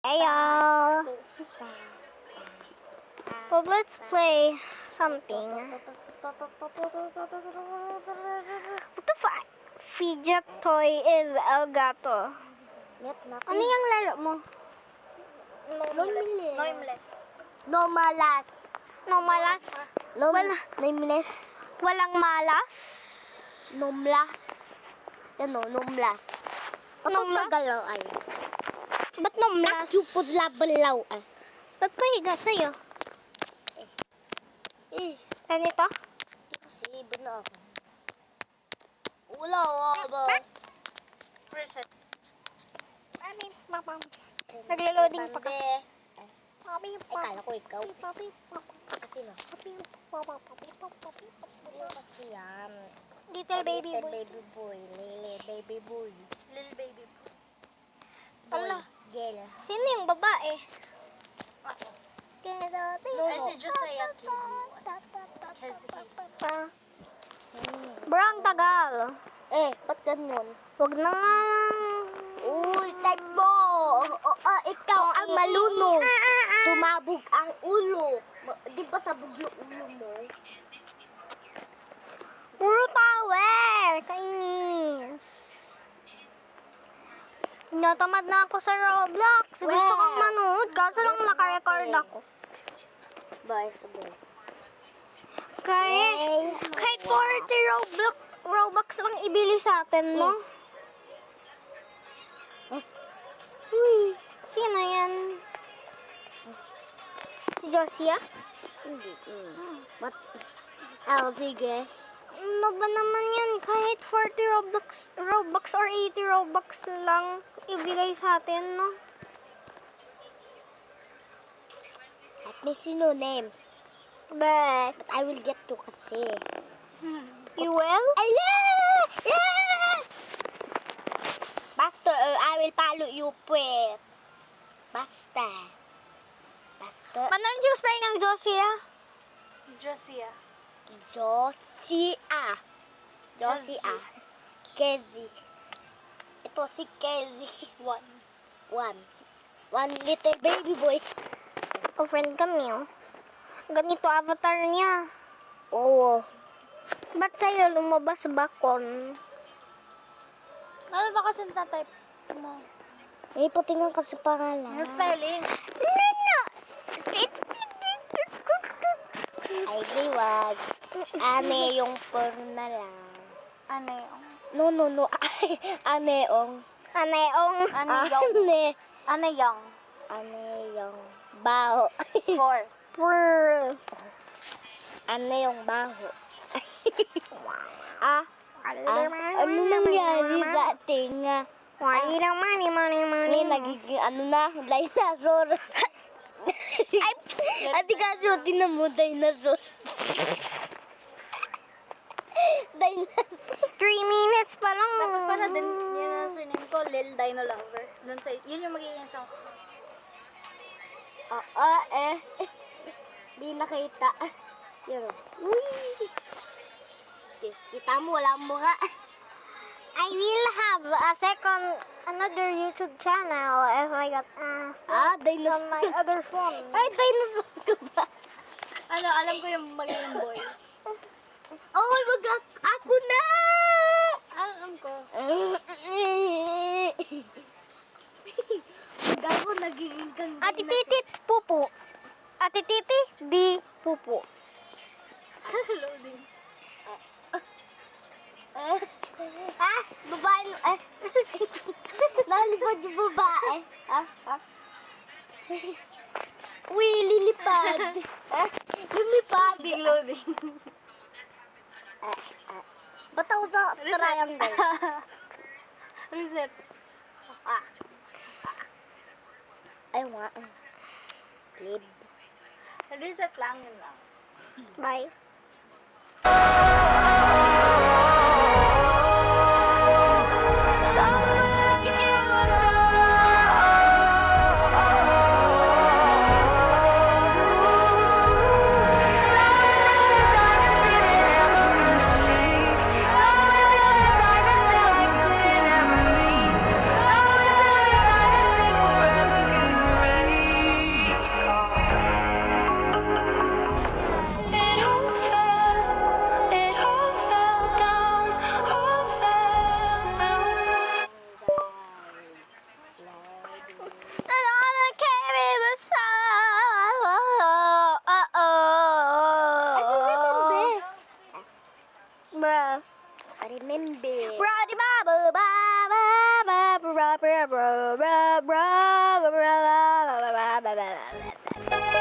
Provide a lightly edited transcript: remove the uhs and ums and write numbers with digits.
Ayo. Well, let's play something. What the fuck? Fidget toy is El Gato. Ano yung laro mo? Nameless. No malas. Nameless. Walang malas? Nomlas. Ano, nomlas. Patong kagalaw ay. Ba't nomlas? Nakupod labalaw ay. Ba't pahiga sa'yo? Ganito? Kasi iba na ako. Wala ba? Reset. Naglo-loading pa kasi. Ay, kala ko ikaw. Kasi na. Kasi yan. Little baby Little boy. baby boy. Lily baby boy. Little baby po. Boy. Ala. Girl. Sino yung babae? Ay, si Josiah Kizzy. Bro, ang tagal. Ba't ganun? Huwag na nga lang. Uy, type mo! Ikaw ang malunong. Tumabog ang ulo. Di ba sabog yung ulo mo? Puro tower. Kainis. Natamad na ako sa Roblox. Gusto kong manood. Kaso lang naka-record ako. Bye, sabay. Kahit 40 Robux lang ibili sa atin, no? Uy, sino yan? Si Josia? Hindi. What? Sige. Ano ba naman yan? Kahit 40 Robux or 80 Robux lang ibigay sa atin, no? At may sino name. But, But I will get to kasi. you will? Yeah! Basta, I will follow you, pwet. Basta. Paano rin yung spray ng Josia? Josiah. Josia. Kezi. Ito si Kezi. One little baby boy. Oh, friend kami, oh. Ganito avatar niya. Oo. Ba't sa'yo lumabas bakon? Ano ba kasi type mo? May patingin kasi pangalan. Yung spelling. Ay, di wag. Ane yung porna lang. Ano yung? No. Ay, aneong. Aneong. Ano yung? Ano yung? Ane yung baho. 4. Pearl. Ane yung baho. Ano Ano nangyari sa ating Why naman, May nagiging ano na, dinosaur. Ate kasi tinan mo, dinosaur. Dinosaur. 3 minutes pa lang. Para din, yun ang surname ko, Lil Dino Lover. Yun yung magiging sound ko. Di nakita. Yun. Uy. Kita mo, wala mo nga. I will have another YouTube channel if I got on Dinosaur. my other phone. Ay, dinosaur ka ba? Ano, alam ko yung magiging boy. Oh, ako na! Alam ko. Gago, nagiging kang Ati Titit, pupu. Ati Titi, di pupu. Loading. Babae. Nalipad yung babae. Uy, lilipad. Lumipad. Loading. Ba't ako sa triangle? Reset. Ay, nga. Lib. Reset lang, yun lang. Bye. Bye.